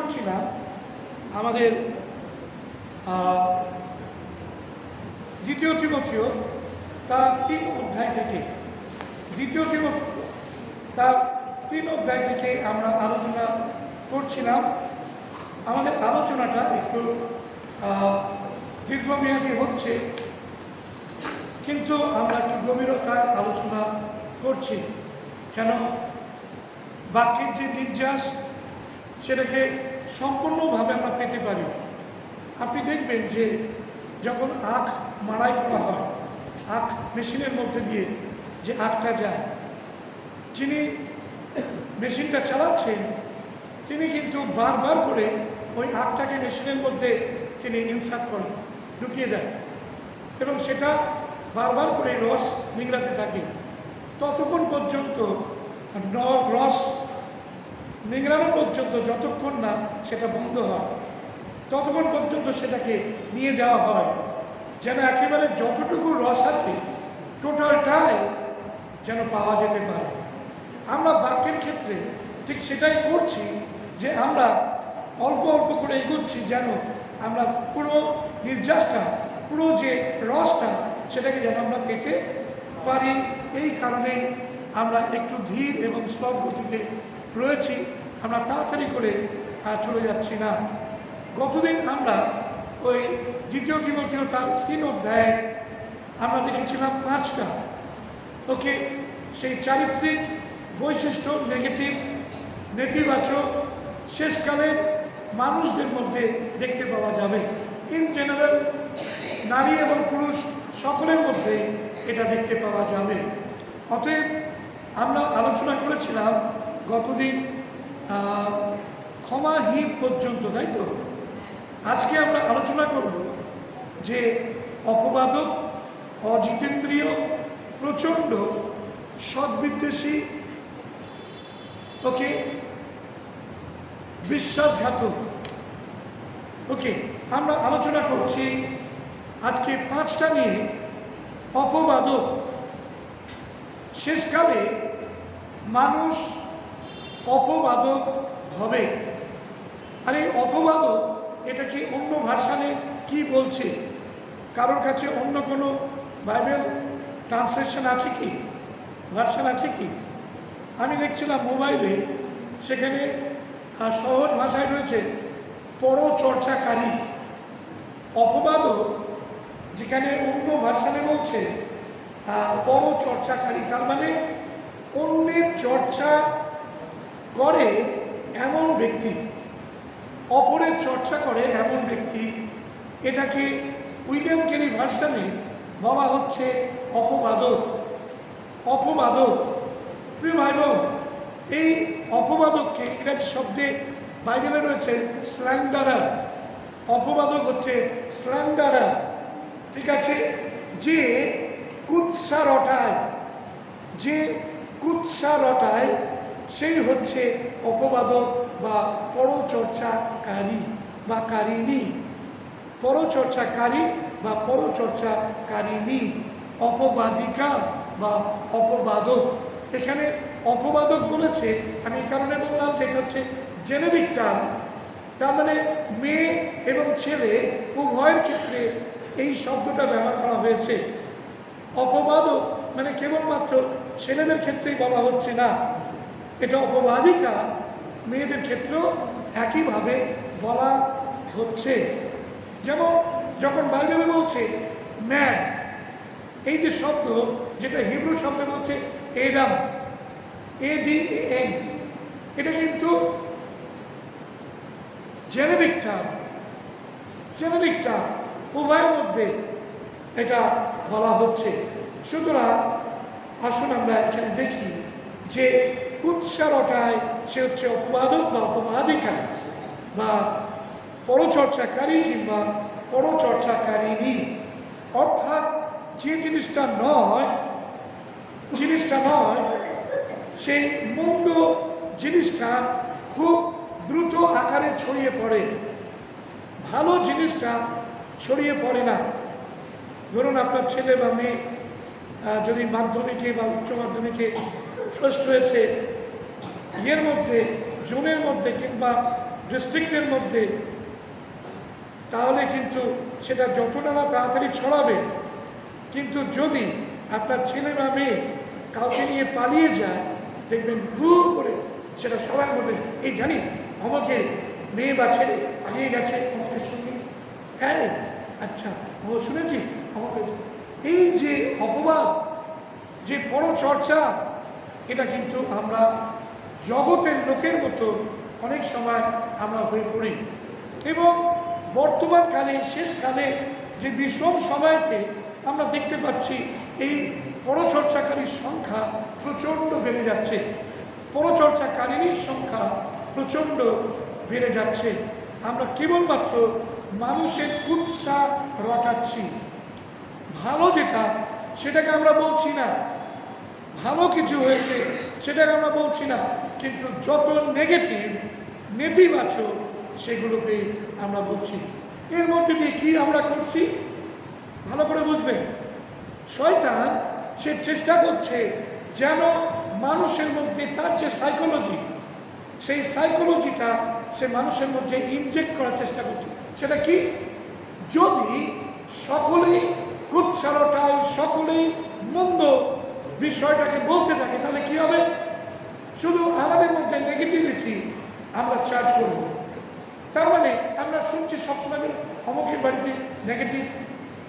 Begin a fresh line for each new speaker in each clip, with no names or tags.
করছিলাম আমাদের দ্বিতীয় তিমথিয় তার 3 অধ্যায় থেকে, দ্বিতীয় তিমথিয় তার 3 অধ্যায় থেকে আমরা আলোচনা করছিলাম। আমাদের আলোচনাটা একটু দীর্ঘমেয়াদী হচ্ছে, কিন্তু আমরা একটু গভীরতায় আলোচনা করছি কেন বাক্যের যে নির্যাস সেটাকে সম্পূর্ণভাবে আমরা পেতে পারি। আপনি দেখবেন যে যখন আখ মাড়াই করা হয়, আখ মেশিনের মধ্যে দিয়ে যে আখটা যায়, যিনি মেশিনটা চালাচ্ছেন তিনি কিন্তু বারবার করে ওই আখটাকে মেশিনের মধ্যে তিনি ইনসার্ট করেন, ঢুকিয়ে দেন এবং সেটা বারবার করে রস নিংড়াতে থাকে ততক্ষণ পর্যন্ত, রস নিংড়ানো পর্যন্ত যতক্ষণ না সেটা বন্ধ হয় ততক্ষণ পর্যন্ত সেটাকে নিয়ে যাওয়া হয়, যেন একেবারে যতটুকু রস আছে টোটালটাই যেন পাওয়া যেতে পারে। আমরা বাক্যের ক্ষেত্রে ঠিক সেটাই করছি, যে আমরা অল্প অল্প করে এগোচ্ছি যেন আমরা পুরো নির্যাসটা, পুরো যে রসটা সেটাকে যেন আমরা পেতে পারি। এই কারণেই আমরা একটু ধীর এবং স্থল গতিতে রয়েছি, আমরা তাড়াতাড়ি করে চলে যাচ্ছি না। গতদিন আমরা ওই দ্বিতীয় তিমথিয় তার 3 অধ্যায়ে আমরা দেখেছিলাম 5টা ওকে সেই চারিত্রিক বৈশিষ্ট্য, নেগেটিভ, নেতিবাচক শেষকালে মানুষদের মধ্যে দেখতে পাওয়া যাবে। ইন জেনারেল নারী এবং পুরুষ সকলের মধ্যে এটা দেখতে পাওয়া যাবে। অতএব আমরা আলোচনা করেছিলাম গতদিন ক্ষমাহীন পর্যন্ত, তাই তো? আজকে আমরা আলোচনা করব যে অপবাদক, অজিতেন্দ্রীয়, প্রচণ্ড, সদ্বিদ্বেষী, ওকে, বিশ্বাসঘাতক। ওকে, আমরা আলোচনা করছি আজকে 5টা নিয়ে। অপবাদক, শেষকালে মানুষ অপবাদক হবে। আর এই অপবাদক, এটা কি অন্য ভার্সানে কি বলছে? কারোর কাছে অন্য কোনো বাইবেল ট্রান্সলেশন আছে কি, ভার্সান আছে কি? আমি দেখছিলাম মোবাইলে, সেখানে সহজ ভাষায় রয়েছে পরচর্চাকারী। অপবাদক যেখানে অন্য ভার্সানে বলছে পরচর্চাকারী, তার মানে অন্যের চর্চা করে এমন ব্যক্তি, অপরের চর্চা করে এমন ব্যক্তি। এটাকে উইলিয়াম কেরি ভার্সানে বলা হচ্ছে অপবাদক। অপবাদক, প্রিয় ভাই বোন, এই অপবাদককে ইংরেজি শব্দে বাইবেলে রয়েছে স্ল্যান্ডারার। অপবাদক হচ্ছে স্ল্যান্ডারার, ঠিক আছে? যে কুৎসা রটায়, যে কুৎসা রটায় সেই হচ্ছে অপবাদক বা পরচর্চাকারী বা কারিণী। পরচর্চাকারী বা পরচর্চাকারিণী, অপবাদিকা বা অপবাদক। এখানে অপবাদক বলেছে, আমি এই কারণে বললাম যে এটা হচ্ছে জেনেরিক টার্ম, তার মানে মেয়ে এবং ছেলে উভয়ের ক্ষেত্রে এই শব্দটা ব্যবহার করা হয়েছে। অপবাদক মানে কেবলমাত্র ছেলেদের ক্ষেত্রেই বলা হচ্ছে না, এটা অপবাদিকা মেয়েদের ক্ষেত্রেও একইভাবে বলা হচ্ছে। যেমন যখন বাইবেলে বলছে ম্যান, এই যে শব্দ, যেটা হিব্রু শব্দ বলছে এডাম, ADAM, এটা কিন্তু জেনেরিক টার্ম, জেনেরিক টার্ম, উভয়ের মধ্যে এটা বলা হচ্ছে। সুতরাং আসুন আমরা এখানে দেখি যে কুৎসা রটায় সে হচ্ছে অপবাদক বা অপবাদিকা বা পরচর্চাকারী কিংবা পরচর্চাকারিণী। অর্থাৎ যে জিনিসটা নয় সেই মন্দ জিনিসটা খুব দ্রুত আকারে ছড়িয়ে পড়ে, ভালো জিনিসটা ছড়িয়ে পড়ে না। ধরুন আপনার ছেলে বা মেয়ে যদি মাধ্যমিকে বা উচ্চ মাধ্যমিকে ফার্স্ট হয়েছে, ইয়ের মধ্যে, জুনের মধ্যে কিংবা ডিস্ট্রিক্টের মধ্যে, তাহলে কিন্তু সেটা যতটা না তাড়াতাড়ি ছড়াবে। কিন্তু যদি আপনার ছেলে বা মেয়ে কাউকে নিয়ে পালিয়ে যায়, দেখবেন হু করে সেটা সবাই বলবেন, এই জানি আমাকে মেয়ে বা ছেলে পালিয়ে গেছে, আমাকে শুনি, হ্যাঁ আচ্ছা আমরা শুনেছি আমাকে। এই যে অপবাদ, যে পরচর্চা, এটা কিন্তু আমরা জগতের লোকের মতো অনেক সময় আমরা হয়ে পড়ি। এবং বর্তমানকালে শেষকালে যে বিষম সময়তে আমরা দেখতে পাচ্ছি এই পরচর্চাকারীর সংখ্যা প্রচণ্ড বেড়ে যাচ্ছে, পরচর্চাকারিনীর সংখ্যা প্রচণ্ড বেড়ে যাচ্ছে। আমরা কেবলমাত্র মানুষের কুৎসা রটাচ্ছি। ভালো যেটা সেটাকে আমরা বলছি না, ভালো কিছু হয়েছে সেটাকে আমরা বলছি না, কিন্তু যত নেগেটিভ নেতিবাচক সেগুলোকে আমরা বলছি। এর মধ্যে দিয়ে কি আমরা করছি ভালো করে বুঝবেন। শয়তান সে চেষ্টা করছে যেন মানুষের মধ্যে তার যে সাইকোলজি, সেই সাইকোলজিটা সে মানুষের মধ্যে ইনজেক্ট করার চেষ্টা করছে। সেটা কি? যদি সকলেই কুৎসারটায়, সকলেই মন্দ বিষয়টাকে বলতে থাকে, তাহলে কি হবে? শুধু আমাদের মধ্যে নেগেটিভিটি আমরা চার্জ করব। তার মানে আমরা শুনছি সবসময় অমুকের বাড়িতে নেগেটিভ,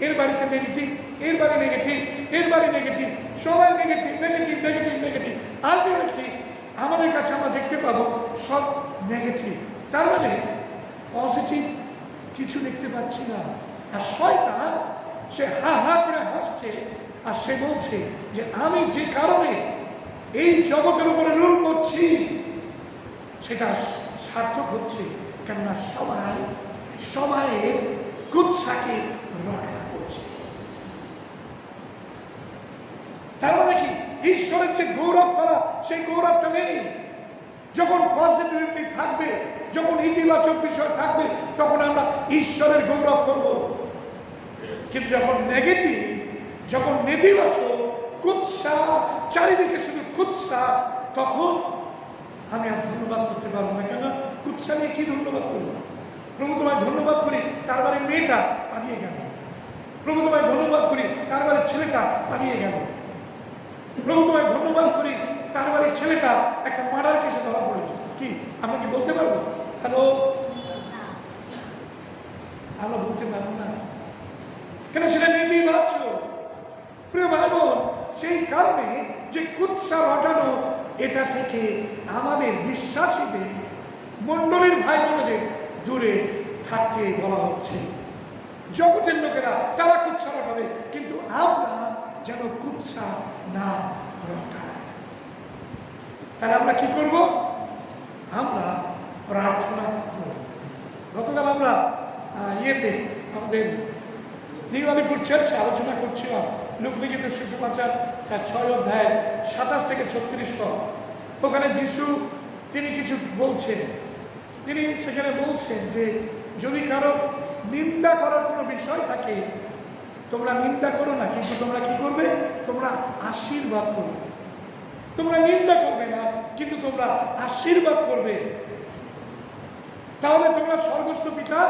এর বাড়িতে নেগেটিভ, এর বাড়ি নেগেটিভ, এর বাড়ি নেগেটিভ, সবাই negative negative negative negative. Ultimately আমাদের কাছে আমরা দেখতে পাবো সব নেগেটিভ। তার মানে পজিটিভ কিছু দেখতে পাচ্ছি না। আর শয়তান সে হা হা করে হাসছে, আর সে বলছে যে আমি যে কারণে এই জগতের উপরে রুল করছি সেটা সার্থক হচ্ছে, কেননা সবাই সবাই কুৎসাকে রক্ষা করছে। তার মানে কি? ঈশ্বরের যে গৌরব করা, সেই গৌরবটা নেই। যখন পজিটিভিটি থাকবে, যখন ইতিবাচক বিষয় থাকবে, তখন আমরা ঈশ্বরের গৌরব করব। কিন্তু যখন নেগেটিভ, যখন নেতিবাচক, কুৎসা, চারিদিকে শুধু কুৎসা, তখন আমি আর ধন্যবাদ করতে পারবো না। কেন? কুৎসা নিয়ে কি ধন্যবাদ করবো? প্রভু তোমায় ধন্যবাদ করি তার বাড়ির মেয়েটা পালিয়ে গেল, প্রভু তোমায় ধন্যবাদ করি তার বাড়ির ছেলেটা পালিয়ে গেল, প্রভু তোমায় ধন্যবাদ করি তার বাড়ির ছেলেটা একটা মার্ডার কেসে ধরা পড়েছে। কি আমরা কি বলতে পারবো? হ্যালো, আমরা বলতে পারবো না, কেন? সেটা নেতিবাচক। প্রিয় ভাই বোন, সেই কারণে যে কুৎসা রটানো, এটা থেকে আমাদের বিশ্বাসীদের, মণ্ডলীর ভাই বোনদের দূরে থাকতে বলা হচ্ছে। জগতের লোকেরা তারা কুৎসা রটাবে, কিন্তু আমরা যেন কুৎসা না রটাই। তাহলে আমরা কি করব? আমরা প্রার্থনা করব। গতকাল আমরা আমাদের নিউ আলিপুর চার্চে আলোচনা করছিলাম লোকলিখিত সুসমাচার তার 6 অধ্যায় 27 থেকে 36 পদ। ওখানে যিশু তিনি কিছু বলছেন। তিনি সেখানে বলছেন যে যদি কারো নিন্দা করার কোনো বিষয় থাকে, তোমরা নিন্দা করো না, কিন্তু তোমরা কি করবে? তোমরা আশীর্বাদ করবে। তোমরা নিন্দা করবে না, কিন্তু তোমরা আশীর্বাদ করবে। তাহলে তোমরা স্বর্গস্থ পিতা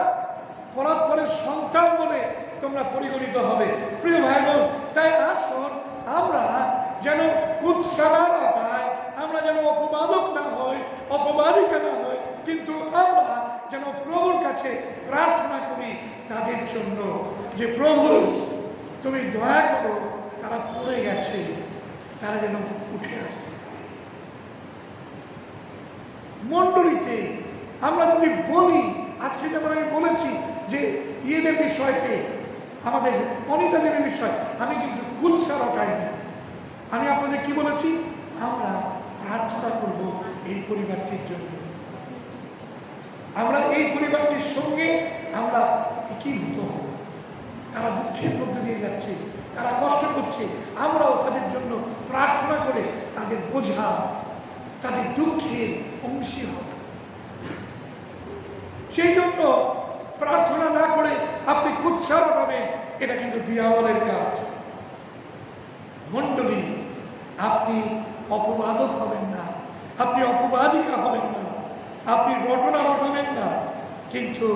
পরাৎপরের সন্তান বলে তোমরা পরিগণিত হবে। প্রিয় ভাই বোন, তাই আসুন আমরা যেন কুৎসা না রটাই, আমরা যেন অপবাদক না হই, অপবাদিকা না হই, কিন্তু আমরা যেন প্রভুর কাছে প্রার্থনা করি তাদের জন্য, যে প্রভু তুমি দয়া করো, তারা পড়ে গেছে, তারা যেন উঠে আসে। মণ্ডলীতে আমরা যদি বলি, আজকে যেমন আমি বলেছি যে ইয়েদের বিষয়তে, আমাদের অনিতা দেবীর বিষয়, আমি কিন্তু কুৎসা রটাইনি। আমি আপনাদের কি বলেছি? আমরা প্রার্থনা করব এই পরিবারটির জন্য। আমরা এই পরিবারটির সঙ্গে আমরা একীভূত হব। তারা দুঃখের মধ্যে দিয়ে যাচ্ছে, তারা কষ্ট করছে, আমরাও তাদের জন্য প্রার্থনা করে তাদের বোঝা, তাদের দুঃখের অংশী হব। সেই জন্য প্রার্থনা না করে আপনি কুৎসা রটাবেন, এটা কিন্তু দিয়াওয়ালের কাজ। মণ্ডলী, আপনি অপবাদক হবেন না, আপনি অপবাদিকা হবেন না, আপনি রটনা রটাবেন না, কিন্তু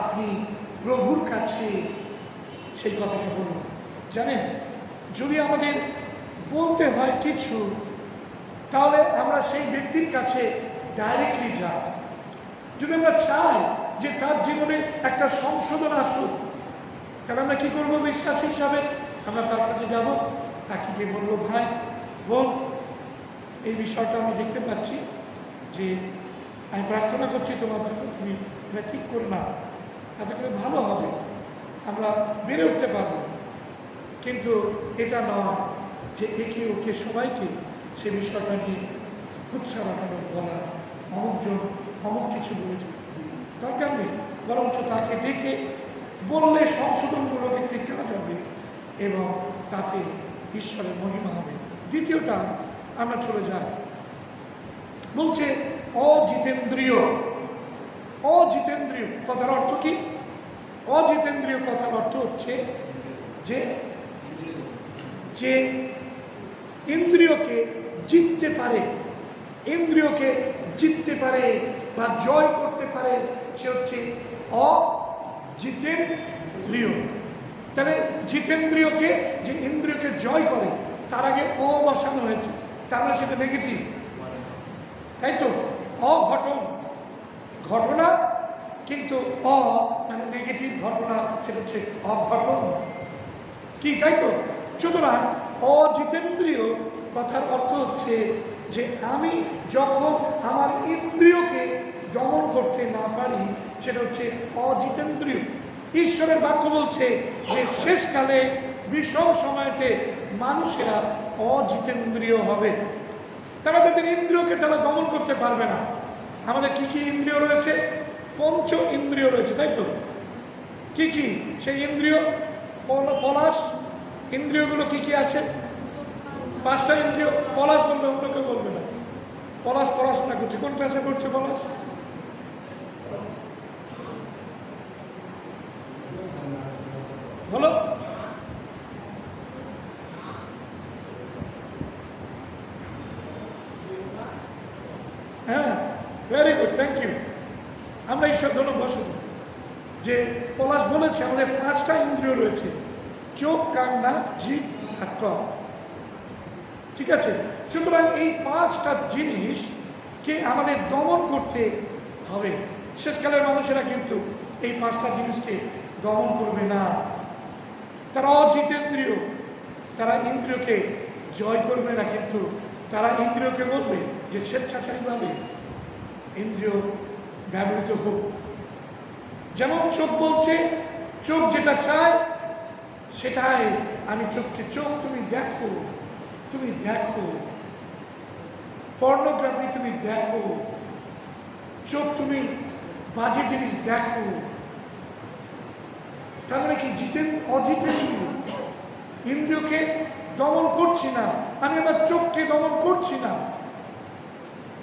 আপনি প্রভুর কাছে সেই কথাটা বলুন। জানেন, যদি আমাদের বলতে হয় কিছু, তাহলে আমরা সেই ব্যক্তির কাছে ডাইরেক্টলি যাই। যদি আমরা চাই যে তার জীবনে একটা সংশোধন আসুক, তাহলে আমরা কি করবো? বিশ্বাস হিসাবে আমরা তার কাছে যাব, তাকে গিয়ে বলবো, ভাই বোন, এই বিষয়টা আমি দেখতে পাচ্ছি যে আমি প্রার্থনা করছি তোমার জন্য, তুমি এটা ঠিক করে না, তাতে করে ভালো হবে, আমরা বেড়ে উঠতে পারবো। কিন্তু এটা নয় যে একে ওকে সবাইকে সে বিষয়টা নিয়ে উৎসাহ রাখানো, বলা অমুকজন অমুক কিছু বলেছে, দরকার নেই। বরঞ্চ তাকে ডেকে বললে সংশোধনগুলো একটি কাজ হবে এবং তাতে ঈশ্বরের মহিমা হবে। দ্বিতীয়টা আমরা চলে যাই, বলছে অজিতেন্দ্রিয়। অজিতেন্দ্রিয় কথার অর্থ কি? অজিতেন্দ্রিয় কথার অর্থ হচ্ছে যে যে ইন্দ্রিয়কে জিততে পারে, ইন্দ্রিয়কে জিততে পারে বা জয় করতে পারে, সে হচ্ছে অজিতেন্দ্রিয়। তাহলে জিতেন্দ্রিয়কে, যে ইন্দ্রিয়কে জয় করে, তার আগে অ বসানো হয়েছে, তার মানে সেটা নেগেটিভ, তাই তো? অঘটন, ঘটনা, কিন্তু অ মানে নেগেটিভ ঘটনা, সেটা হচ্ছে অঘটন কি, তাই তো? সুতরাং অজিতেন্দ্রিয় কথার অর্থ হচ্ছে যে আমি যখন আমার ইন্দ্রিয়কে দমন করতে না পারি, সেটা হচ্ছে অজিতেন্দ্রিয়। ঈশ্বরের বাক্য বলছে যে শেষকালে বিষম সময়তে মানুষেরা অজিতেন্দ্রিয় হবে। তারা তাদের ইন্দ্রিয়কে তারা দমন করতে পারবে না। আমাদের কি কি ইন্দ্রিয় রয়েছে? পঞ্চ ইন্দ্রিয় রয়েছে, তাই তো? কি কি সেই ইন্দ্রিয়? পলাশ ইন্দ্রিয়গুলো কি কি আছে? 5টা ইন্দ্রিয়। পলাশ বলবে, অন্য কেউ বলবে না। পলাশ পড়াশোনা করছে, কোন ক্লাসে পড়ছে পলাশ? বলো। হ্যাঁ, ভেরি গুড, থ্যাংক ইউ। আমরা ঈশ্বর ধন্যবাদ যে পলাশ বলেছে আমাদের 5টা ইন্দ্রিয় রয়েছে, চোখ, কান, নাক, জিভ আর ত্বক। ঠিক আছে? সুতরাং এই 5টা জিনিসকে আমাদের দমন করতে হবে। শেষকালের মানুষেরা কিন্তু এই 5টা জিনিসকে দমন করবে না। তারা অজিতেন্দ্রিয়, তারা ইন্দ্রিয়কে জয় করবে না, কিন্তু তারা ইন্দ্রিয়কে বলবে যে স্বেচ্ছাচারীভাবে ইন্দ্রিয় ব্যবহৃত হোক। যেমন চোখ বলছে, চোখ যেটা চায় সেটাই আমি চোখকে, চোখ তুমি দেখো, তুমি দেখো পর্নোগ্রাফি, তুমি দেখো, চোখ তুমি বাজে জিনিস দেখো। তার মানে কি? অজিতেন্দ্রিয়, ইন্দ্রিয়কে দমন করছি না, আমি আমার চোখকে দমন করছি না।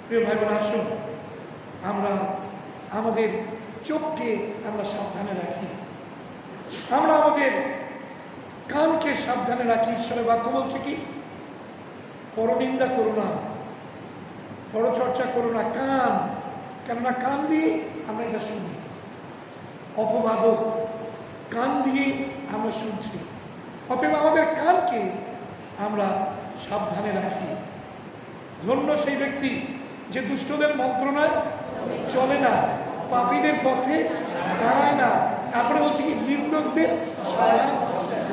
প্রিয় ভাই বোন, আসুন আমরা আমাদের চোখকে আমরা সাবধানে রাখি, আমরা আমাদের কানকে সাবধানে রাখি। ঈশ্বরের বাক্য বলছে কি? পরনিন্দা করো না, পরচর্চা করো না কান, কেননা কান দিয়ে আমরা এটা শুনি। অপবাদক কান দিয়ে আমরা শুনছি। অতএব আমাদের কানকে আমরা সাবধানে রাখি। ধন্য সেই ব্যক্তি যে দুষ্টদের মন্ত্রণায় চলে না, পাপীদের পথে দাঁড়ায় না, তারপরে বলছে কি? নির্দোষদের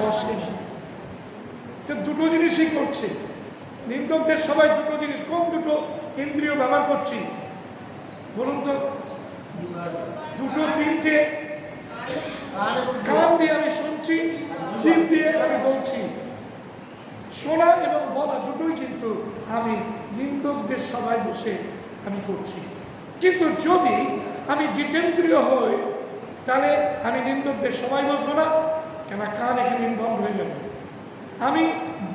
বসে। তো দুটো জিনিসই করছে নিন্দকদের সবাই, দুটো জিনিস। কোন দুটো ইন্দ্রিয় ব্যবহার করছি বলুন তো? দুটো তিনটে। কান দিয়ে আমি শুনছি, জিভ দিয়ে আমি বলছি। শোনা এবং বলা দুটোই কিন্তু আমি নিন্দকদের সবাই বসে আমি করছি। কিন্তু যদি আমি জিতেন্দ্রিয় হই, তাহলে আমি নিন্দকদের সবাই বসবো না, কেন? কান এখানে ইনভলভ হয়ে যাবে। আমি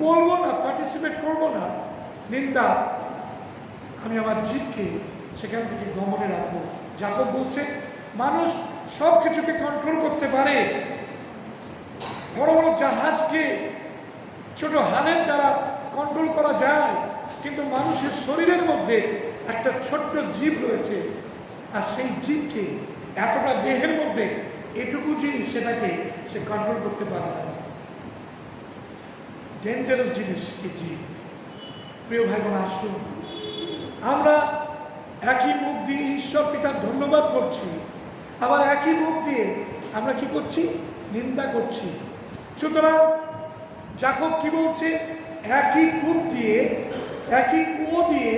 বলবো না, পার্টিসিপেট করবো না নিন্দা, আমি আমার জীবকে সেখান থেকে দমনে রাখবো। যাকব বলছে মানুষ সব কিছুকে কন্ট্রোল করতে পারে, বড় বড় জাহাজকে ছোট হালের দ্বারা কন্ট্রোল করা যায়, কিন্তু মানুষের শরীরের মধ্যে একটা ছোট্ট জীব রয়েছে, আর সেই জীবকে এতটা দেহের মধ্যে এটুকু জিনিস সেটাকে সে কন্ট্রোল করতে পারে না। ডেঞ্জারাস জিনিস এই জীব। প্রিয় ভাই বোন, আসুন আমরা একই মুখ দিয়ে ঈশ্বর পিতার ধন্যবাদ করছি, আবার একই মুখ দিয়ে আমরা কি করছি? নিন্দা করছি। সুতরাং যাকব কি বলছে? একই কূপ দিয়ে, একই কুয়ো দিয়ে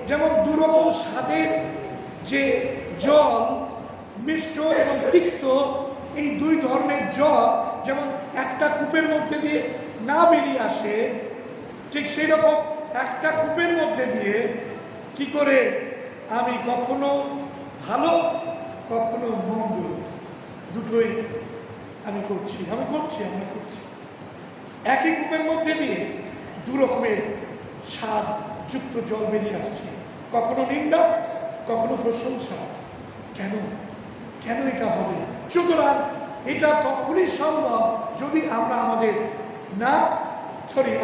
যেমন দুরকম স্বাদের যে জল, মিষ্ট এবং তিক্ত, এই দুই ধরনের জল যেমন একটা কূপের মধ্যে দিয়ে না বেরিয়ে আসে, ঠিক সেই রকম একটা কূপের মধ্যে দিয়ে কি করে আমি কখনো ভালো কখনো মন্দ দুটোই আমি করছি। একই কূপের মধ্যে দিয়ে দু রকমের স্বাদ যুক্ত জল বেরিয়ে আসছে, কখনো নিন্দা কখনো প্রশংসা। কেন এটা হবে? সুতরাং এটা তখনই সম্ভব যদি আমরা আমাদের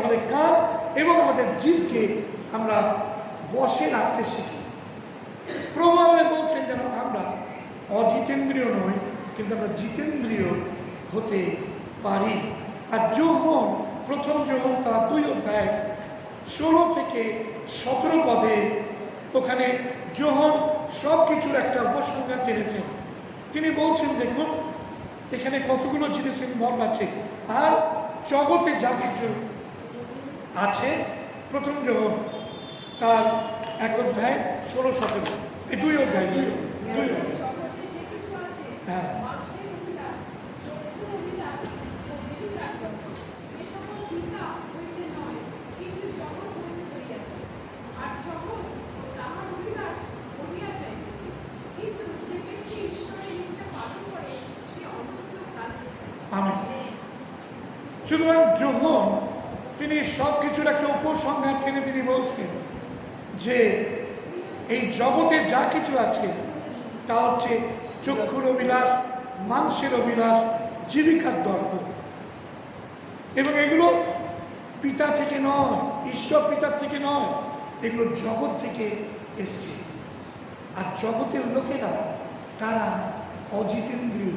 আমাদের কান এবং আমাদের জিভকে আমরা বশে রাখতে শিখি। প্রভু আমাদের বলছেন যেন আমরা অজিতেন্দ্রিয় নই, কিন্তু আমরা জিতেন্দ্রিয় হতে পারি। আর যোহন, প্রথম যোহন তার 2 অধ্যায় 16 থেকে 17 পদে ওখানে যোহন সব কিছুর একটা উপসংহার টেনেছেন। তিনি বলছেন, দেখুন এখানে কতগুলো জিনিসের মর্ম আছে, আর জগতে যা কিছু আছে। প্রথম যোহন তার 1 অধ্যায় 16-17, এই 2 অধ্যায়, 2 হ্যাঁ। সুতরাং যখন তিনি সব কিছুর একটা উপসংহার টেনে তিনি বলছেন যে এই জগতে যা কিছু আছে তা হচ্ছে চক্ষুর অভিলাষ, মাংসের অভিলাষ, জীবিকার দর্প, এবং এগুলো পিতা থেকে নয়, ঈশ্বর পিতার থেকে নয়, এগুলো জগৎ থেকে এসছে। আর জগতের লোকেরা তারা অজিতেন্দ্রিয়,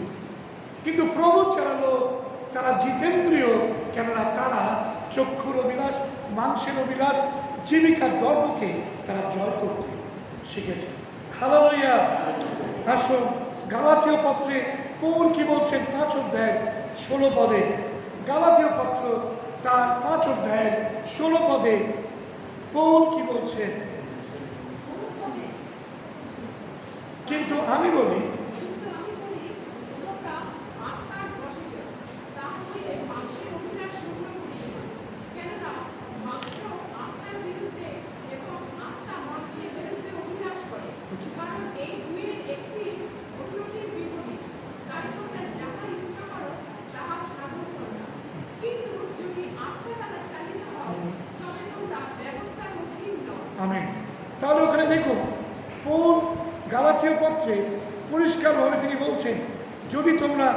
কিন্তু প্রভু যারা লোক তারা জিতেন্দ্রিয়, কেননা তারা চক্ষুর অভিলাষ, মাংসের অভিলাষ, জীবিকার দর্পকে তারা জয় করতে শিখেছে। হালেলুয়া। আসুন গালাতীয় পত্রে পৌল কি বলছেন 5 অধ্যায় 16 পদে, গালাতীয় পত্র তার 5 অধ্যায় 16 পদে পৌল কি বলছেন? কিন্তু আমি বলি আমেন। তাহলে ওখানে দেখুন পৌল গালাতীয় পত্রে পরিষ্কারভাবে তিনি বলছেন, যদি তোমরা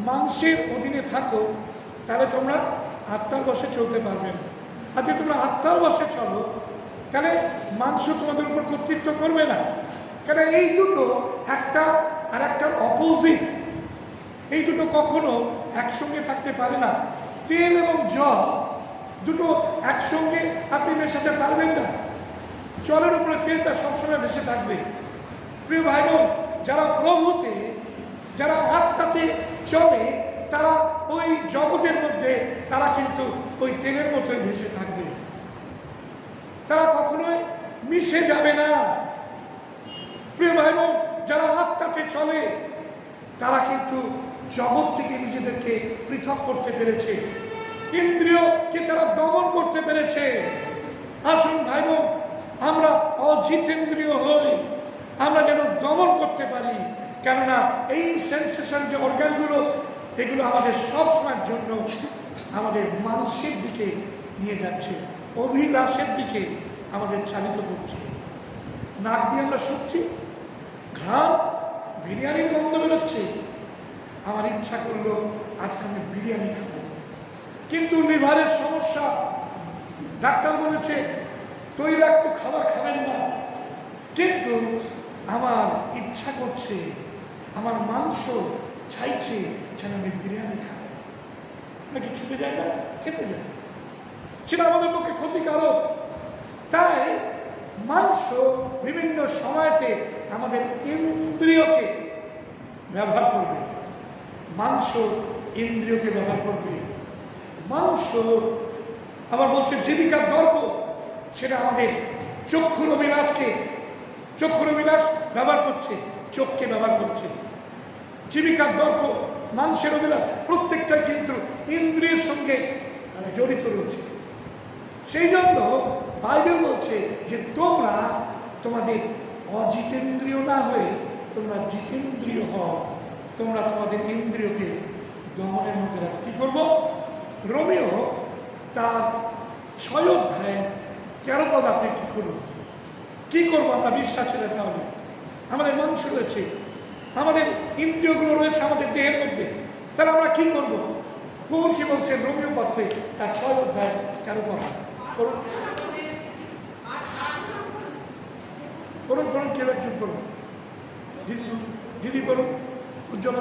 মাংসের অধীনে থাকো তাহলে তোমরা আত্মার বশে চলতে পারবে না। আর যদি তোমরা আত্মার বশে চলো তাহলে মাংস তোমাদের উপর কর্তৃত্ব করবে না। কেন এই দুটো একটা আর একটার অপোজিট, এই দুটো কখনো একসঙ্গে থাকতে পারে না। তেল এবং জল দুটো একসঙ্গে আপনি মেশাতে পারবেন না। জলের উপরে তেলটা সবসময় ভেসে থাকবে। প্রিয় ভাই বোন, যারা প্রভুতে, যারা আত্মাতে চলে, তারা ওই জগতের মধ্যে তারা কিন্তু ওই তেলের মতোই ভেসে থাকবে, তারা কখনোই মিশে যাবে না। প্রিয় ভাই বোন, যারা আত্মাতে চলে তারা কিন্তু জগৎ থেকে নিজেদেরকে পৃথক করতে পেরেছে, ইন্দ্রিয়কে তারা দমন করতে পেরেছে। আসুন ভাই বোন, আমরা অজিতেন্দ্রিয় হই, আমরা যেন দমন করতে পারি। কেননা এই সেন্সেশন যে অর্গানগুলো, এগুলো আমাদের সবসময়ের জন্য আমাদের মানসিক দিকে নিয়ে যাচ্ছে, অভিলাষের দিকে আমাদের চালিত করছে। নাক দিয়ে আমরা শুকছি, ঘ্রাণ, বিরিয়ানির গন্ধ বেরোচ্ছে, আমার ইচ্ছা করলো আজকে আমি বিরিয়ানি খাবো, কিন্তু লিভারের সমস্যা, ডাক্তার বলেছে তৈলাক্ত খাবার খাবেন না, কিন্তু আমার ইচ্ছা করছে, আমার মাংস চাইছে যেন আমি বিরিয়ানি খাই। নাকি খেতে যায় না? খেতে যায়, সেটা আমাদের পক্ষে ক্ষতিকারক। তাই মাংস বিভিন্ন সময়তে আমাদের ইন্দ্রিয়কে ব্যবহার করবে, মাংস ইন্দ্রিয়কে ব্যবহার করবে। মাংস আবার বলছে জীবিকার দর্প, সেটা আমাদের চক্ষুর অভিলাষ ব্যবহার করছে, চোখকে ব্যবহার করছে। জীবিকার দর্প, মাংসের অভিলাষ প্রত্যেকটাই কিন্তু ইন্দ্রিয়ের সঙ্গে জড়িত রয়েছে। সেই জন্য বাইবেল বলছে যে তোমরা তোমাদের অজিতেন্দ্রিয় না হয়ে তোমরা জিতেন্দ্রিয় হও, তোমরা তোমাদের ইন্দ্রিয়কে দমনের মধ্যে রাখো। কি করবো? রোমিও তার 6 অধ্যায়ে 13 পদ আপনি কি করুন। কি করবো আমরা বিশ্বাসের? তাহলে আমাদের মাংস রয়েছে, আমাদের ইন্দ্রিয়গুলো রয়েছে আমাদের দেহের মধ্যে, তাহলে আমরা কি করবো? কোন কি বলছে রোমিও পত্রে তার 6 অধ্যায় 13 পদ করুন করুন করুন কেউ একজন করুন, দিদি করুন, উজ্জ্বল।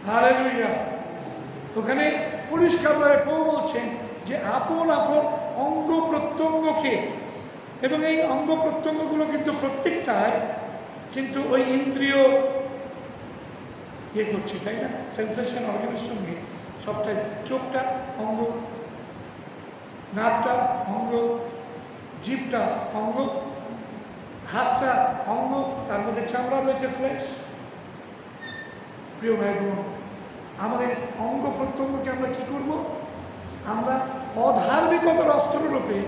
হালেলুয়া। ওখানে পরিষ্কারভাবে প্রভু বলছেন যে আপন আপন অঙ্গ প্রত্যঙ্গকে, এবং এই অঙ্গ প্রত্যঙ্গগুলো কিন্তু প্রত্যেকটায় কিন্তু ওই ইন্দ্রিয় ইয়ে করছে, তাই না? সেন্সেশন অর্গানের সঙ্গে সবটাই। চোখটা অঙ্গ, নাকটা অঙ্গ, জিভটা অঙ্গ, হাতটা অঙ্গ, তার মধ্যে চামড়া রয়েছে, ফ্লেশ। প্রিয় ভাই বোন, আমাদের অঙ্গ প্রত্যঙ্গকে আমরা কি করব? আমরা অধার্মিকতার অস্ত্ররূপে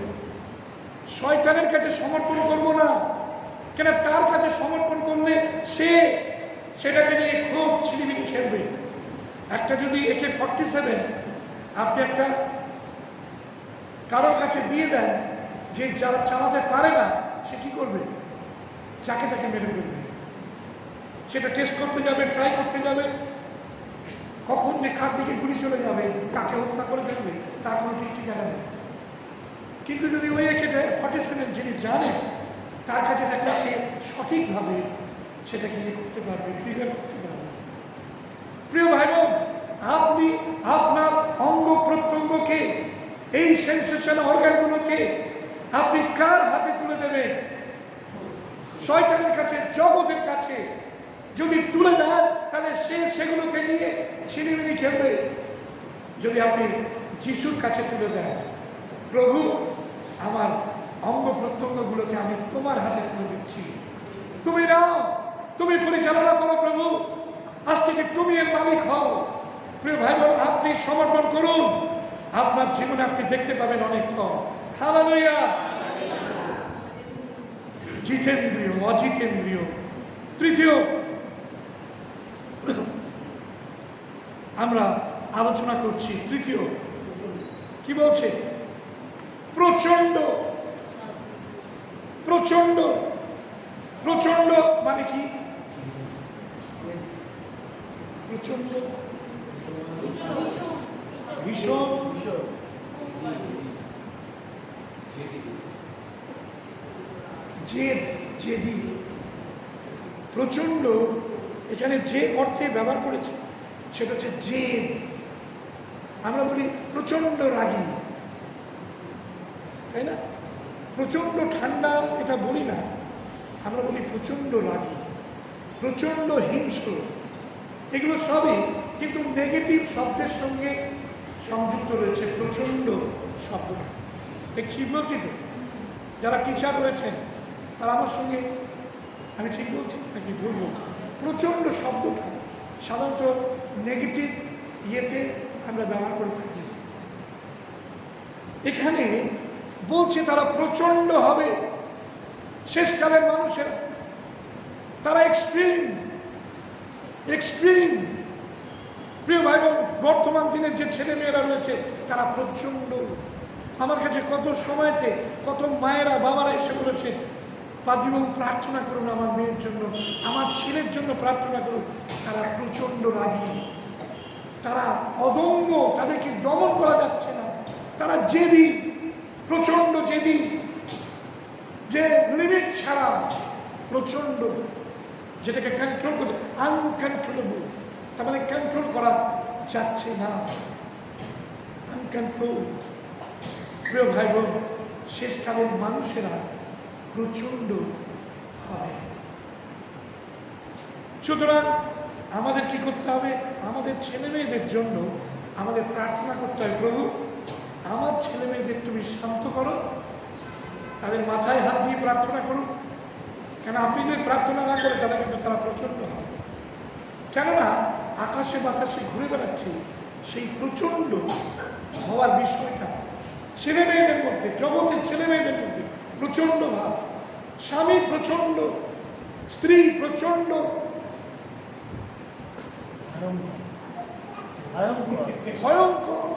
শয়তানের কাছে সমর্পণ করব না। কেন? তার কাছে সমর্পণ করলে সে সেটাকে নিয়ে খুব ছিনিমিনি খেলবে। একটা যদি AK-47 আপনি একটা কারোর কাছে দিয়ে দেন, যে যারা চালাতে পারে না, সে কি করবে? যাকে তাকে মেরে ফেলবে। সেটা টেস্ট করতে যাবে, ট্রাই করতে যাবে, কখন যে কার দিকে গুলি চলে যাবে, কাকে হত্যা করে ফেলবে, তার কোনো ঠিক ঠিকানা নেই। কিন্তু যদি ওই AK-47 যিনি জানে, তার কাছে থাকলে সে সঠিকভাবে সেটাকে ইয়ে করতে পারবে, ট্রিগার করতে পারবে। প্রিয় ভাই বোন, আপনি আপনার অঙ্গ প্রত্যঙ্গকে, এই সেন্সেশন অর্গানগুলোকে আপনি কার হাতে তুলে দেবেন? শয়তানের কাছে, জগতের কাছে যদি তুলে দেন, তাহলে সে সেগুলোকে নিয়ে ছিনিমিনি খেলবে। যদি আপনি যিশুর কাছে তুলে দেন, প্রভু আমার অঙ্গ প্রত্যঙ্গগুলোকে আমি তোমার হাতে তুলে দিচ্ছি, তুমি নাও, তুমি পরিচালনা করো প্রভু, আজ থেকে তুমি এর মালিক হও। প্রিয় ভাই বোন, আপনি সমর্পণ করুন, আপনার জীবনে আপনি দেখতে পাবেন অনেক ফল। হালেলুয়া। জিতেন্দ্রিয়, অজিতেন্দ্রিয়। তৃতীয় আমরা আলোচনা করছি, তৃতীয় কি বলছে? প্রচন্ড। প্রচন্ড, প্রচন্ড মানে কি? প্রচন্ড, ভীষণ, জেদ, জেদি। প্রচন্ড এখানে যে অর্থে ব্যবহার করেছে সেটা হচ্ছে জেদ। আমরা বলি প্রচন্ড রাগী, তাই না? প্রচন্ড ঠান্ডা এটা বলি না, আমরা বলি প্রচন্ড রাগী, প্রচন্ড হিংস্র। এগুলো সবই কিন্তু নেগেটিভ শব্দের সঙ্গে সংযুক্ত রয়েছে। প্রচন্ড শব্দটা কি বলছি তো? যারা টিচার রয়েছেন তারা আমার সঙ্গে, আমি ঠিক বলছি নাকি ভুল বলছি? প্রচন্ড শব্দটা সাধারণত নেগেটিভ ইয়েতে আমরা ব্যবহার করে থাকি। এখানে বলছে তারা প্রচন্ড হবে। শেষকালের মানুষেরা তারা এক্সট্রিম। প্রিয় ভাই বোন, বর্তমান দিনের যে ছেলে মেয়েরা রয়েছে তারা প্রচন্ড। আমার কাছে কত সময়তে কত মায়েরা বাবারা এসে বলেছে, পাদ্রীবাবু প্রার্থনা করুন আমার মেয়ের জন্য, আমার ছেলের জন্য প্রার্থনা করুন। তারা প্রচণ্ড রাগী, তারা অদম্য, তাদেরকে দমন করা যাচ্ছে না, তারা জেদি, প্রচণ্ড জেদি, যে লিমিট ছাড়া প্রচণ্ড, যেটাকে কন্ট্রোল করতে আনকন্ট্রোলেবল, তার মানে কন্ট্রোল করা যাচ্ছে না, আনকন্ট্রোল। প্রিয় ভাই বোন, শেষকালের মানুষেরা প্রচণ্ড হবে। সুতরাং আমাদের কি করতে হবে? আমাদের ছেলে মেয়েদের জন্য আমাদের প্রার্থনা করতে হবে, প্রভু আমার ছেলে মেয়েদের তুমি শান্ত করো। তাদের মাথায় হাত দিয়ে প্রার্থনা করুন, কেন আপনি যদি প্রার্থনা না করে তাহলে কিন্তু তারা প্রচণ্ড হবে। কেননা আকাশে বাতাসে ঘুরে বেড়াচ্ছে সেই প্রচণ্ড হওয়ার বিষয়টা ছেলে মেয়েদের মধ্যে, জগতের ছেলে মেয়েদের মধ্যে প্রচণ্ড ভাব। স্বামী প্রচণ্ড, স্ত্রী প্রচণ্ড, ভয়ঙ্কর।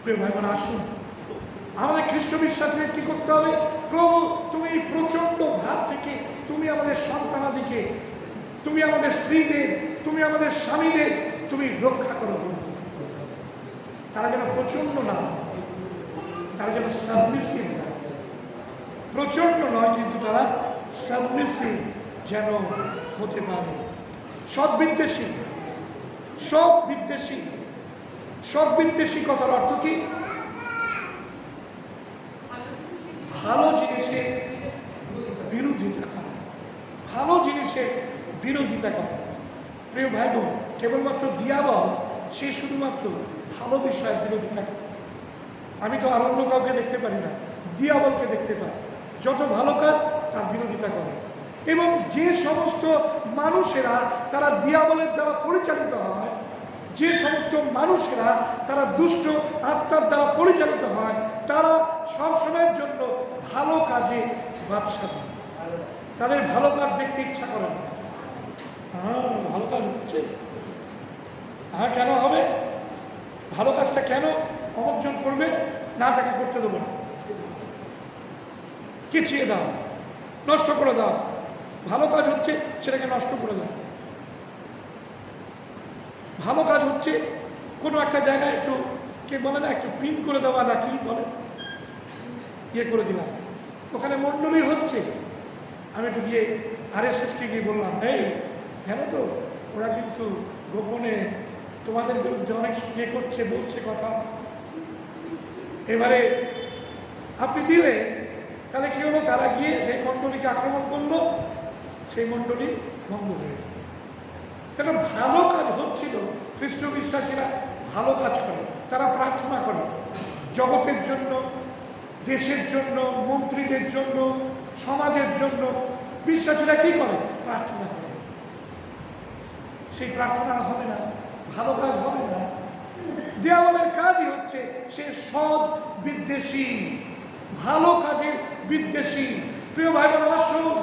প্রিয় ভাই বোন, আসুন আমাদের খ্রিস্ট বিশ্বাসীদের কি করতে হবে? প্রভু তুমি প্রচণ্ড ভাব থেকে তুমি আমাদের সন্তানাদিকে, তুমি আমাদের স্ত্রীদের, তুমি আমাদের স্বামীদের তুমি রক্ষা করো। তারা যেন প্রচণ্ড না, তারা যেন সাবমিসিভ না। প্রচণ্ড নয়, কিন্তু তারা সাবমিসিভ যেন হতে পারে। সব বিদ্বেষী, সব বিদ্বেষী, সব বিদ্বেষী কথার অর্থ কি? ভালো জিনিসের বিরোধিতা করে, ভালো জিনিসের বিরোধিতা করে। প্রিয় ভাই বোন, কেবলমাত্র দিয়াবল সে শুধুমাত্র ভালো বিষয়ের বিরোধিতা করে। আমি তো আর অন্য কাউকে দেখতে পারি না, দিয়াবলকে দেখতে পাই। যত ভালো কাজ তার বিরোধিতা করে। এবং যে সমস্ত মানুষেরা তারা দিয়াবলের দ্বারা পরিচালিত হয়, যে সমস্ত মানুষেরা তারা দুষ্ট আত্মার দ্বারা পরিচালিত হয়, তারা সবসময়ের জন্য ভালো কাজে বাদশা দেয়। তাদের ভালো কাজ দেখতে ইচ্ছা করে না। হ্যাঁ, ভালো কাজ হচ্ছে, হ্যাঁ কেন হবে? ভালো কাজটা কেন অবর্জন করবে? না, তাকে করতে দেবো না, কিছিয়ে দাও, নষ্ট করে দাও। ভালো কাজ হচ্ছে সেটাকে নষ্ট করে দাও। ভালো কাজ হচ্ছে কোনো একটা জায়গায় একটু, কে বলে না, একটু পিন করে দেওয়া না কি বলে, ইয়ে করে দিলাম, ওখানে মণ্ডলী হচ্ছে। আমি একটু গিয়ে RSSকে গিয়ে বললাম, এই জানো তো ওরা কিন্তু গোপনে তোমাদের বিরুদ্ধে অনেক ইয়ে করছে, বলছে কথা। এবারে আপনি দিলে তাহলে কি হলো? তারা গিয়ে সেই মণ্ডলীকে আক্রমণ করলো, সেই মণ্ডলী বন্ধ হয়ে গেল। কেন? ভালো কাজ হচ্ছিল। খ্রিস্ট বিশ্বাসীরা ভালো কাজ করে, তারা প্রার্থনা করে জগতের জন্য, দেশের জন্য, মন্ত্রীদের জন্য, সমাজের জন্য। বিশ্বাসীরা কি করে? প্রার্থনা করে। সেই প্রার্থনা হবে না, ভালো কাজ হবে না। দেওয়ালের কাজই হচ্ছে সে সৎ বিদ্বেষী, ভালো কাজে বিদ্বেষী। প্রিয় ভাই বোন, আসুন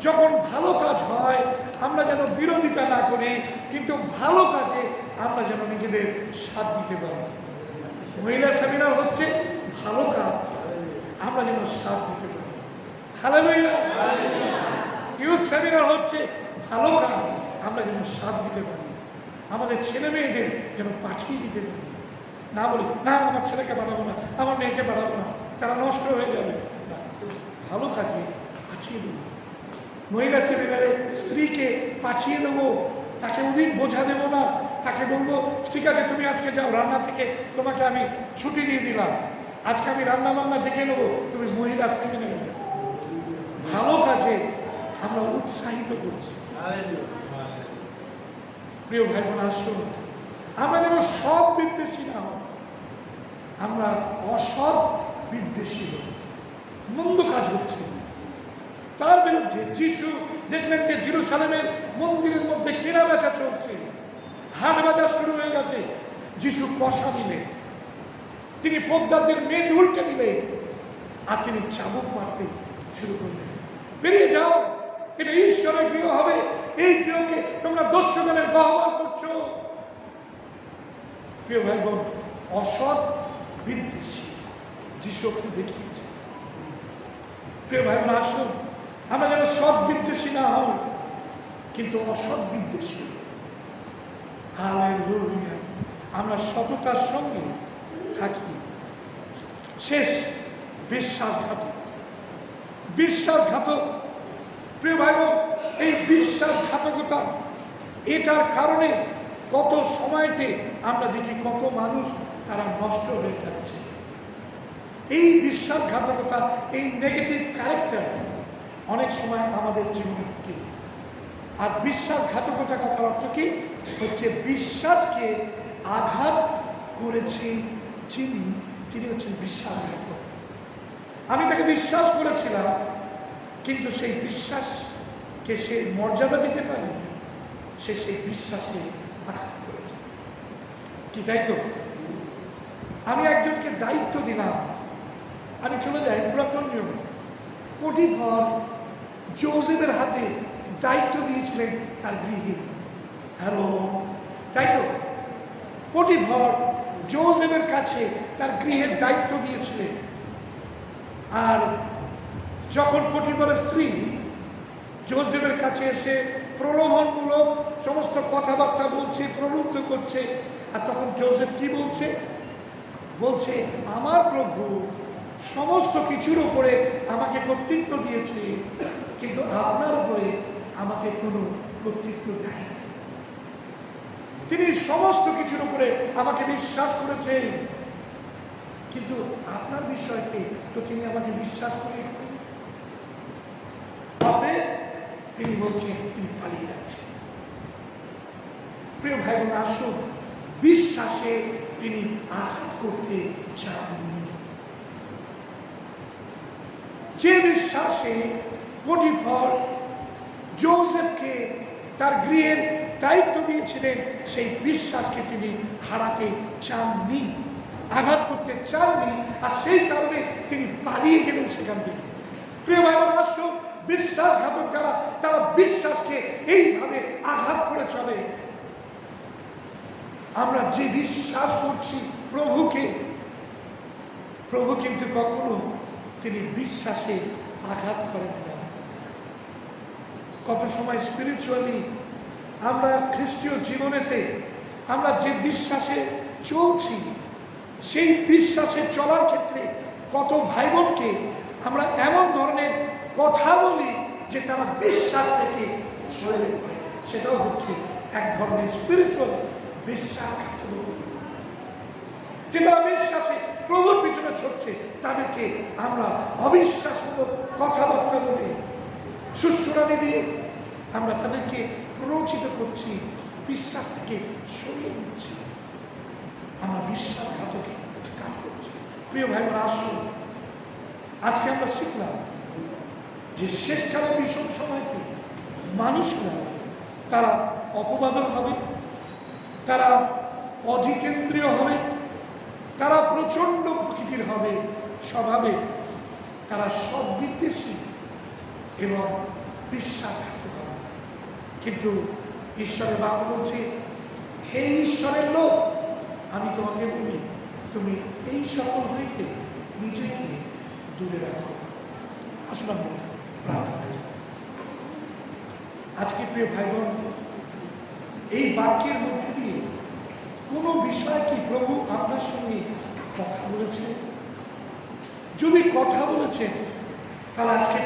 যখন ভালো কাজ হয় আমরা যেন বিরোধিতা না করি, কিন্তু ভালো কাজে আমরা যেন নিজেদের সাথ দিতে পারি। মহিলা সেমিনার হচ্ছে ভালো কাজ, আমরা যেন সাথ দিতে পারি। হালেলুয়া। ইউথ সেমিনার হচ্ছে ভালো কাজ, আমরা যেন সাথ দিতে পারি। আমাদের ছেলে মেয়েদের যেন পাঠিয়ে দিতে পারি, না বলি না আমার ছেলেকে বাড়াবো না, আমার মেয়েকে বাড়াবো না, তারা নষ্ট হয়ে যাবে। ভালো কাজে পাঠিয়ে দেবো। মহিলা সেমিনারে স্ত্রীকে পাঠিয়ে দেবো, তাকে অধিক বোঝা দেবো না। তাকে বলবো, ঠিক আছে তুমি আজকে যাও, রান্না থেকে তোমাকে আমি ছুটি দিয়ে দিলাম, আজকে আমি রান্না বান্না দেখে নেবো, তুমি মহিলা সেমিনারে যাও। ভালো কাজে আমরা উৎসাহিত করছি। প্রিয় ভাই বোন, আসুন আমরা যেন সৎ বিদ্বেষী না হই, আমরা অসৎ বিদ্বেষী হই। মন্দ কাজ হচ্ছে তার বিরুদ্ধে। যিশু দেখলেন যে জেরুজালেমের মন্দিরের মধ্যে কেনা বেচা চলছে, হাট বাজার শুরু হয়ে গেছে। যিশু কষা দিলেন, তিনি পদ্মাদের মেজ উল্টে দিলেন, আর তিনি চাবুক মারতে শুরু করলেন। বেরিয়ে যাও, এটা ঈশ্বরের গৃহ হবে, এই গৃহকে তোমরা দস্যুগণের গহ্বর করছো। প্রিয় ভাই বোন, অসৎ বিদ্বেষী যিশু দেখিয়েছে। প্রিয় ভাই বোন, আসুন আমরা যেন সৎ বিদ্বেষী না হই, কিন্তু অসৎ বিদ্বেষী। হালেলুয়া। আমরা সততার সঙ্গে থাকি। শেষ, বিশ্বাসঘাতক। বিশ্বাসঘাতক প্রিয় ভাই বোন, এই বিশ্বাসঘাতকতা, এটার কারণে কত সময়তে আমরা দেখি কত মানুষ তারা নষ্ট হয়ে যাচ্ছে। এই বিশ্বাসঘাতকতা, এই নেগেটিভ ক্যারেক্টার অনেক সময় আমাদের জীবনে থাকে। আর বিশ্বাসঘাতকতা কথার অর্থ কি হচ্ছে? বিশ্বাসকে আঘাত করেছে তিনি হচ্ছেন বিশ্বাসঘাতক। আমি তাকে বিশ্বাস করেছিলাম, কিন্তু সেই বিশ্বাসকে সে মর্যাদা দিতে পারে, সে সেই বিশ্বাসে আঘাত করেছে। কি তাই তো? আমি একজনকে দায়িত্ব দিলাম, আমি চলে যাই পুরাতন নিয়মে। পটিফর যোসেফের হাতে দায়িত্ব দিয়েছিলেন তার গৃহে। হ্যালো, তাই তো? পটিফর যোসেফের কাছে তার গৃহের দায়িত্ব দিয়েছিলেন। আর যখন পটিফরের স্ত্রী যোসেফের কাছে এসে প্রলোভনমূলক সমস্ত কথাবার্তা বলছে, প্রলুব্ধ করছে, আর তখন যোসেফ কি বলছে? বলছে, আমার প্রভু সমস্ত কিছুর উপরে আমাকে কর্তৃত্ব দিয়েছে, কিন্তু আপনার উপরে আমাকে কোনো কর্তৃত্ব দেয় না। তিনি সমস্ত কিছুর উপরে আমাকে বিশ্বাস করেছেন, কিন্তু আপনার বিষয়কে তো তিনি আমাকে বিশ্বাস করে। তিনি বলছেন তিনি পালিয়ে যাচ্ছেন। প্রিয় ভাই বোন, আসুন বিশ্বাসে তিনি আঘাত করতে চাননি। যে বিশ্বাসে পটিফর যোসেফকে তার গৃহের দায়িত্ব দিয়েছিলেন, সেই বিশ্বাসকে তিনি হারাতে চাননি, আঘাত করতে চাননি, আর সেই কারণে তিনি পালিয়ে গেলেন সেখান থেকে। প্রিয় ভাই বোন, আসুন বিশ্বাসঘাতক যারা, তারা বিশ্বাসকে এইভাবে আঘাত করে চলে। আমরা যে বিশ্বাস করছি প্রভুকে, প্রভু কিন্তু কখনো তিনি বিশ্বাসে আঘাত করেন না। কত সময় স্পিরিচুয়ালি আমরা খ্রিস্টীয় জীবনেতে আমরা যে বিশ্বাসে চলছি, সেই বিশ্বাসে চলার ক্ষেত্রে কত ভাই বোনকে আমরা এমন ধরনের কথা বলি যে তারা বিশ্বাস থেকে সরে পড়ে। সেটাও হচ্ছে এক ধরনের স্পিরিচুয়াল বিশ্বাসঘাতকতা। যে তারা বিশ্বাসে প্রভুর পিছনে ছুটছে, তাদেরকে আমরা অবিশ্বাসমূলক কথাবার্তা বলে, সুশ্রুতি দিয়ে আমরা তাদেরকে প্ররোচিত করছি, বিশ্বাস থেকে সরিয়ে দিচ্ছি। আমরা বিশ্বাসঘাতকে কাজ করছি। প্রিয় ভাই বোন, আসুন আজকে আমরা শিখলাম যে শেষকালে বিষম সময়তে মানুষরা তারা অপবাদক হবে, তারা অধিকেন্দ্রীয় হবে, তারা প্রচন্ড প্রকৃতির হবে স্বভাবে, তারা সব বিদ্বেষী এবং বিশ্বাসঘাতক হবে। কিন্তু ঈশ্বরের বাক্য বলছে, হে ঈশ্বরের লোক, আমি তোমাকে বলি, তুমি এই সকল হইতে নিজেকে দূরে রাখো। আসলে আজকে প্রিয় ভাই বোন, এই বাক্যের মধ্যে দিয়ে কোনো বিষয় কি প্রভু আপনার সঙ্গে কথা বলেছেন? যদি কথা বলেছেন, তাহলে আজকে